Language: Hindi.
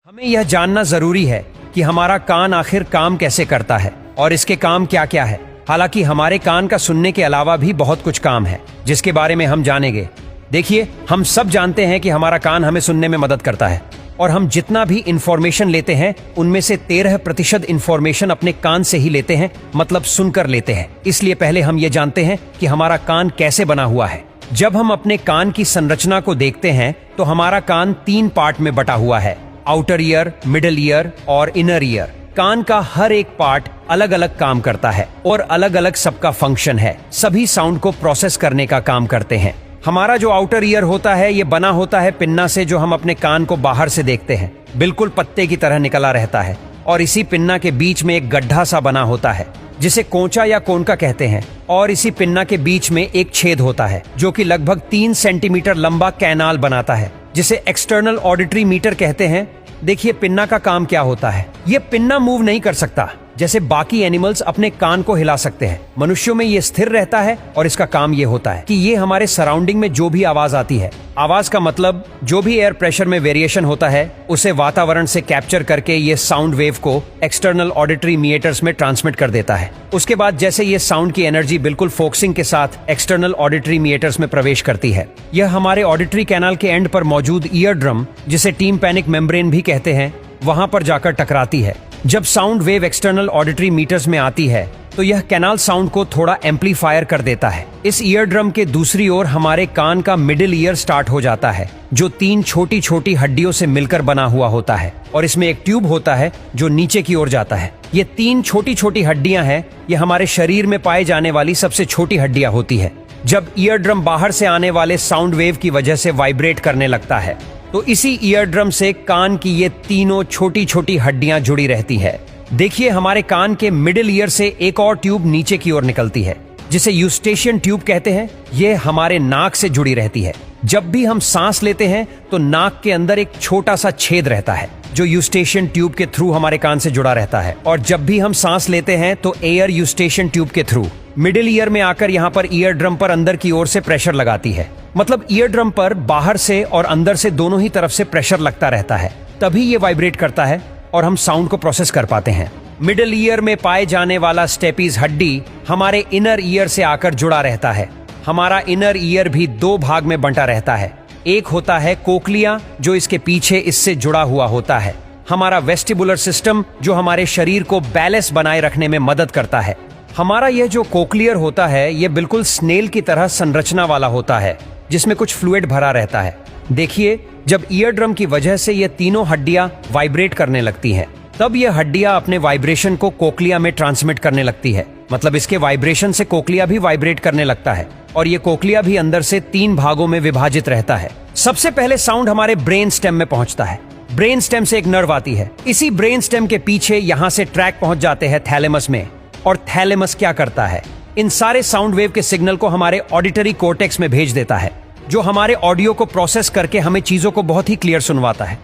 हमें यह जानना जरूरी है कि हमारा कान आखिर काम कैसे करता है और इसके काम क्या क्या है। हालांकि हमारे कान का सुनने के अलावा भी बहुत कुछ काम है जिसके बारे में हम जानेंगे। देखिए, हम सब जानते हैं कि हमारा कान हमें सुनने में मदद करता है और हम जितना भी इंफॉर्मेशन लेते हैं उनमें से 13% इंफॉर्मेशन अपने कान से ही लेते हैं, मतलब सुनकर लेते हैं। इसलिए पहले हम ये जानते हैं कि हमारा कान कैसे बना हुआ है। जब हम अपने कान की संरचना को देखते हैं तो हमारा कान 3 पार्ट में बटा हुआ है, आउटर ईयर, मिडल ईयर और इनर ईयर। कान का हर एक पार्ट अलग अलग काम करता है और अलग अलग सबका फंक्शन है। सभी साउंड को प्रोसेस करने का काम करते हैं। हमारा जो आउटर ईयर होता है ये बना होता है पिन्ना से, जो हम अपने कान को बाहर से देखते हैं, बिल्कुल पत्ते की तरह निकला रहता है और इसी पिन्ना के बीच में एक गड्ढा सा बना होता है जिसे कोंचा या कोनका कहते हैं। और इसी पिन्ना के बीच में एक छेद होता है जो कि लगभग 3 सेंटीमीटर लंबा कैनाल बनाता है जिसे एक्सटर्नल ऑडिटरी मीटर कहते हैं। देखिए, पिन्ना का काम क्या होता है। ये पिन्ना मूव नहीं कर सकता जैसे बाकी एनिमल्स अपने कान को हिला सकते हैं। मनुष्यों में ये स्थिर रहता है और इसका काम ये होता है कि ये हमारे सराउंडिंग में जो भी आवाज आती है, आवाज का मतलब जो भी एयर प्रेशर में वेरिएशन होता है उसे वातावरण से कैप्चर करके ये साउंड वेव को एक्सटर्नल ऑडिटरी मीटर्स में ट्रांसमिट कर देता है। उसके बाद जैसे ये साउंड की एनर्जी बिल्कुल फोकसिंग के साथ एक्सटर्नल ऑडिटरी मीटर्स में प्रवेश करती है, यह हमारे ऑडिटरी कैनाल के एंड पर मौजूद ईयर ड्रम, जिसे टिम्पैनिक मेम्ब्रेन भी कहते हैं, वहां पर जाकर टकराती है। जब sound wave external auditory meatus में आती है तो यह कैनाल साउंड को थोड़ा एम्पलीफायर कर देता है। इस ईयर ड्रम के दूसरी ओर हमारे कान का मिडिल ईयर स्टार्ट हो जाता है, जो 3 छोटी छोटी हड्डियों से मिलकर बना हुआ होता है और इसमें एक ट्यूब होता है जो नीचे की ओर जाता है। ये 3 छोटी छोटी हड्डियां हैं, ये हमारे शरीर में पाए जाने वाली सबसे छोटी हड्डियां होती है। जब ईयर ड्रम बाहर से आने वाले साउंड वेव की वजह से वाइब्रेट करने लगता है तो इसी ईयर ड्रम से कान की ये तीनों छोटी छोटी हड्डियां जुड़ी रहती है। देखिए, हमारे कान के मिडिल ईयर से एक और ट्यूब नीचे की ओर निकलती है जिसे यूस्टेशियन ट्यूब कहते हैं। ये हमारे नाक से जुड़ी रहती है। जब भी हम सांस लेते हैं तो नाक के अंदर एक छोटा सा छेद रहता है जो यूस्टेशियन ट्यूब के थ्रू हमारे कान से जुड़ा रहता है, और जब भी हम सांस लेते हैं तो एयर यूस्टेशियन ट्यूब के थ्रू मिडिल ईयर में आकर यहाँ पर ईयर ड्रम पर अंदर की ओर से प्रेशर लगाती है। मतलब ईयर ड्रम पर बाहर से और अंदर से दोनों ही तरफ से प्रेशर लगता रहता है, तभी ये वाइब्रेट करता है और हम साउंड को प्रोसेस कर पाते हैं। मिडिल ईयर में पाए जाने वाला स्टेपीज हड्डी हमारे इनर ईयर से आकर जुड़ा रहता है। हमारा इनर ईयर भी 2 भाग में बंटा रहता है। एक होता है कोक्लिया, जो इसके पीछे इससे जुड़ा हुआ होता है। हमारा वेस्टिबुलर सिस्टम, जो हमारे शरीर को बैलेंस बनाए रखने में मदद करता है। हमारा यह जो कोक्लियर होता है ये बिल्कुल स्नेल की तरह संरचना वाला होता है जिसमें कुछ फ्लूइड भरा रहता है। देखिए, जब ईयर ड्रम की वजह से ये तीनों हड्डियां वाइब्रेट करने लगती हैं, तब ये हड्डियां अपने वाइब्रेशन को कोक्लिया में ट्रांसमिट करने लगती है। मतलब इसके वाइब्रेशन से कोक्लिया भी वाइब्रेट करने लगता है और ये कोक्लिया भी अंदर से 3 भागों में विभाजित रहता है। सबसे पहले साउंड हमारे ब्रेन स्टेम में पहुंचता है। ब्रेन स्टेम से एक नर्व आती है। इसी ब्रेन स्टेम के पीछे यहाँ से ट्रैक पहुंच जाते हैं थैलेमस में। और थैलेमस क्या करता है, इन सारे साउंड वेव के सिग्नल को हमारे ऑडिटरी कॉर्टेक्स में भेज देता है, जो हमारे ऑडियो को प्रोसेस करके हमें चीजों को बहुत ही क्लियर सुनवाता है।